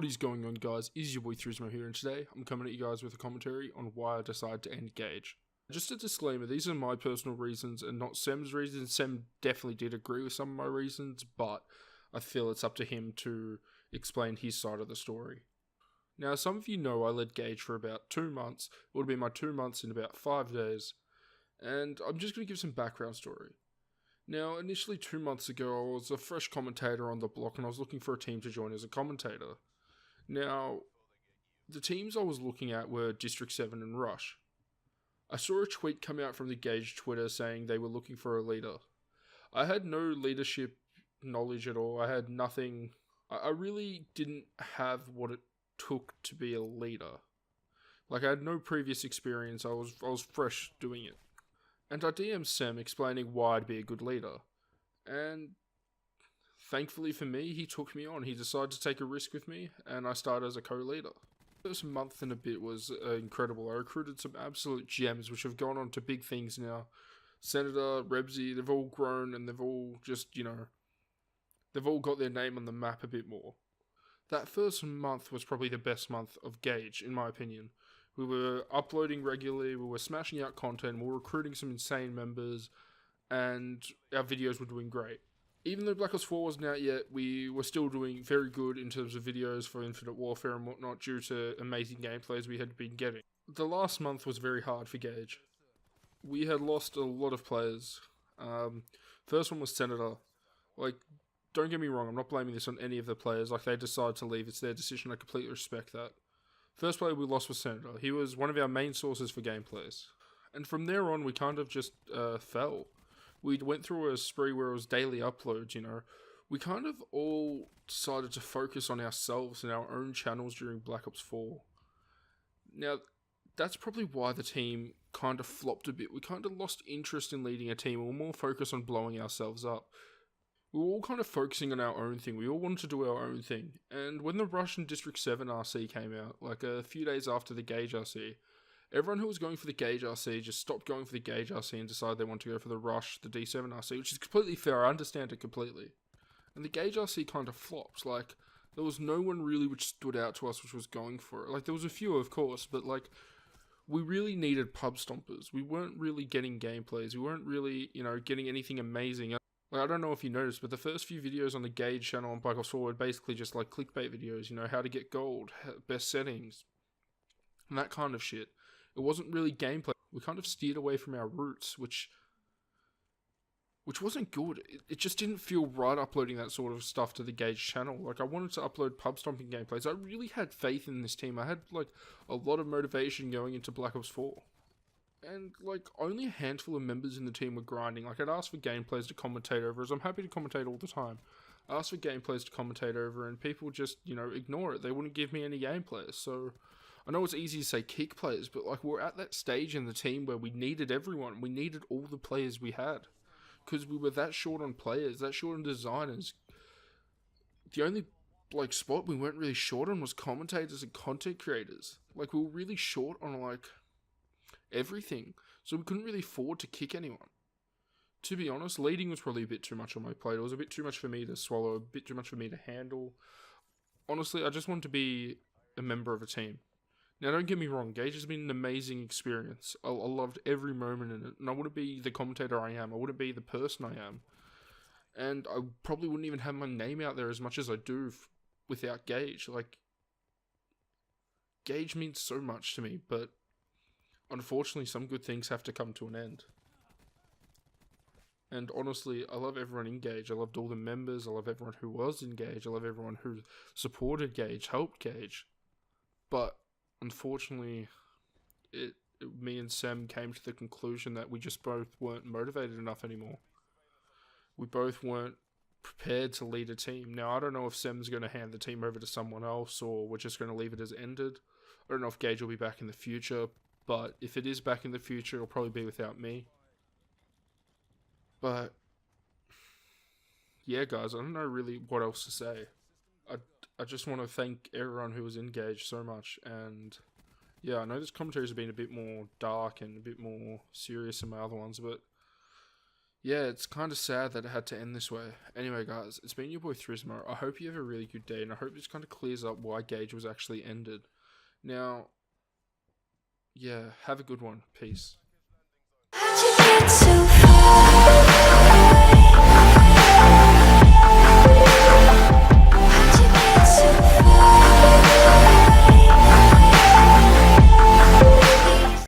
What is going on, guys? Is your boy Thrismo here, and today I'm coming at you guys with a commentary on why I decided to end GaGe. Just a disclaimer, these are my personal reasons and not Sem's reasons. Sem definitely did agree with some of my reasons, but I feel it's up to him to explain his side of the story. Now, some of you know I led GaGe for about 2 months. It would have been my 2 months in about 5 days, and I'm just going to give some background story. Now, initially 2 months ago, I was a fresh commentator on the block and I was looking for a team to join as a commentator. Now, the teams I was looking at were District 7 and Rush. I saw a tweet come out from the GaGe Twitter saying they were looking for a leader. I had no leadership knowledge at all. I had nothing. I really didn't have what it took to be a leader. Like, I had no previous experience. I was fresh doing it. And I DM'd Sem explaining why I'd be a good leader. And thankfully for me, he took me on. He decided to take a risk with me, and I started as a co-leader. The first month and a bit was incredible. I recruited some absolute gems, which have gone on to big things now. Senator, Rebsy, they've all grown, and they've all just, they've all got their name on the map a bit more. That first month was probably the best month of GaGe, in my opinion. We were uploading regularly, we were smashing out content, we were recruiting some insane members, and our videos were doing great. Even though Black Ops 4 wasn't out yet, we were still doing very good in terms of videos for Infinite Warfare and whatnot due to amazing gameplays we had been getting. The last month was very hard for GaGe. We had lost a lot of players. First one was Senator. Like, don't get me wrong, I'm not blaming this on any of the players. Like, they decided to leave, it's their decision, I completely respect that. First player we lost was Senator. He was one of our main sources for gameplays. And from there on, we kind of just fell. We went through a spree where it was daily uploads, We kind of all decided to focus on ourselves and our own channels during Black Ops 4. Now, that's probably why the team kind of flopped a bit. We kind of lost interest in leading a team. We were more focused on blowing ourselves up. We were all kind of focusing on our own thing. We all wanted to do our own thing. And when the Rush and District 7 RC came out, like a few days after the GaGe RC, everyone who was going for the GaGe RC just stopped going for the GaGe RC and decided they wanted to go for the Rush, the D7 RC, which is completely fair. I understand it completely. And the GaGe RC kind of flopped. Like, there was no one really which stood out to us which was going for it. Like, there was a few, of course, but like, we really needed pub stompers. We weren't really getting gameplays. We weren't really, getting anything amazing. Like, I don't know if you noticed, but the first few videos on the GaGe channel on Black Ops 4 were basically just like clickbait videos, how to get gold, best settings, and that kind of shit. It wasn't really gameplay. We kind of steered away from our roots, which wasn't good. It just didn't feel right uploading that sort of stuff to the GaGe channel. Like, I wanted to upload pub stomping gameplays. I really had faith in this team. I had, like, a lot of motivation going into Black Ops 4. And, like, only a handful of members in the team were grinding. Like, I'd ask for gameplays to commentate over, as I'm happy to commentate all the time. I asked for gameplays to commentate over, and people just, ignore it. They wouldn't give me any gameplays. So, I know it's easy to say kick players, but, like, we're at that stage in the team where we needed everyone. We needed all the players we had. Because we were that short on players, that short on designers. The only, like, spot we weren't really short on was commentators and content creators. Like, we were really short on, like, everything, so we couldn't really afford to kick anyone. To be honest, leading was probably a bit too much on my plate. It was a bit too much for me to swallow, a bit too much for me to handle. Honestly, I just wanted to be a member of a team. Now, don't get me wrong, GaGe has been an amazing experience. I loved every moment in it, and I wouldn't be the commentator I am. I wouldn't be the person I am. And I probably wouldn't even have my name out there as much as I do without GaGe. Like, GaGe means so much to me, but unfortunately, some good things have to come to an end. And honestly, I love everyone in GaGe. I loved all the members. I love everyone who was in GaGe. I love everyone who supported GaGe, helped GaGe. But unfortunately, me and Sem came to the conclusion that we just both weren't motivated enough anymore. We both weren't prepared to lead a team. Now, I don't know if Sem's going to hand the team over to someone else, or we're just going to leave it as ended. I don't know if GaGe will be back in the future. But if it is back in the future, it'll probably be without me. But yeah, guys, I don't know really what else to say. I just want to thank everyone who was engaged so much. And yeah, I know this commentary's been a bit more dark and a bit more serious than my other ones, but Yeah, it's kind of sad that it had to end this way. Anyway, guys, it's been your boy Thrismo. I hope you have a really good day, and I hope this kind of clears up why GaGe was actually ended. Now, yeah, have a good one. Peace. How'd you get so